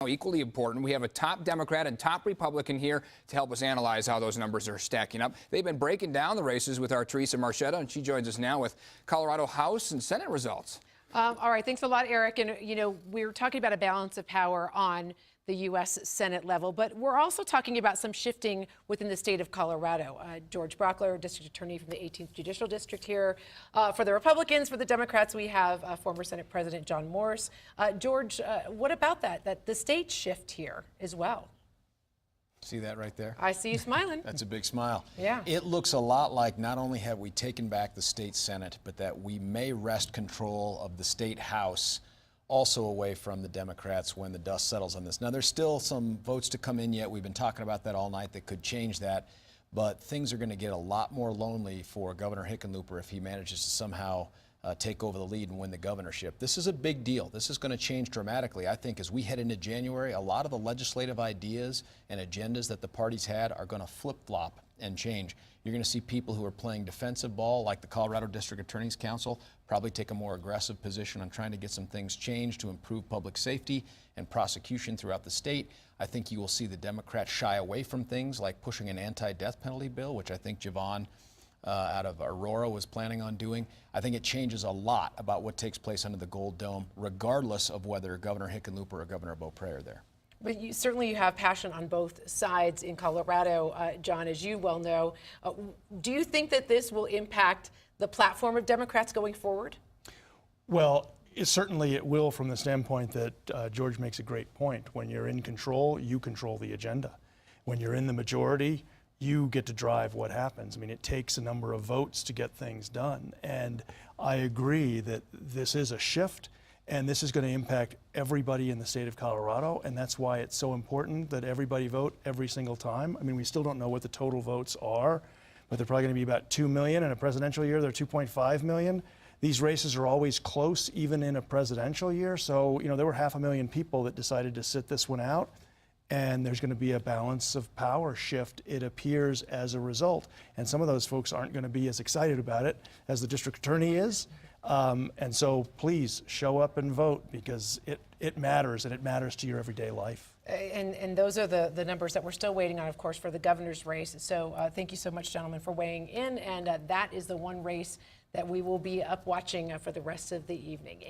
Equally important, we have a top Democrat and top Republican here to help us analyze how those numbers are stacking up. They've been breaking down the races with our Teresa Marchetta, and she joins us now with Colorado House and Senate results. All right, thanks a lot, Eric. And, we're talking about a balance of power on the U.S. Senate level, but we're also talking about some shifting within the state of Colorado. George Brauchler, district attorney from the 18th Judicial District here. For the Republicans, for the Democrats, we have former Senate President John Morris. George, what about that the state shift here as well? See that right there? I see you smiling. That's a big smile. Yeah. It looks a lot like not only have we taken back the state Senate, but that we may wrest control of the state House also away from the Democrats when the dust settles on this. Now, there's still some votes to come in yet. We've been talking about that all night that could change that. But things are going to get a lot more lonely for Governor Hickenlooper if he manages to somehow take over the lead and win the governorship. This is a big deal. This is going to change dramatically. I think as we head into January, a lot of the legislative ideas and agendas that the parties had are going to flip-flop and change. You're going to see people who are playing defensive ball, like the Colorado District Attorney's Council, probably take a more aggressive position on trying to get some things changed to improve public safety and prosecution throughout the state. I think you will see the Democrats shy away from things like pushing an anti-death penalty bill, which I think Javon out of Aurora was planning on doing. I think it changes a lot about what takes place under the Gold Dome, regardless of whether Governor Hickenlooper or Governor Beaupre are there. But you have passion on both sides in Colorado, John, as you well know. Do you think that this will impact the platform of Democrats going forward? Well, certainly it will, from the standpoint that George makes a great point. When you're in control, you control the agenda. When you're in the majority, you get to drive what happens. I mean, it takes a number of votes to get things done. And I agree that this is a shift, and this is going to impact everybody in the state of Colorado, and that's why it's so important that everybody vote every single time. I mean, we still don't know what the total votes are, but they're probably going to be about 2 million. In a presidential year, they're 2.5 million. These races are always close, even in a presidential year. So, there were 500,000 people that decided to sit this one out, and there's going to be a balance of power shift, it appears, as a result. And some of those folks aren't going to be as excited about it as the district attorney is. And so please show up and vote, because it matters, and it matters to your everyday life. And those are the numbers that we're still waiting on, of course, for the governor's race. So thank you so much, gentlemen, for weighing in. And that is the one race that we will be up watching for the rest of the evening.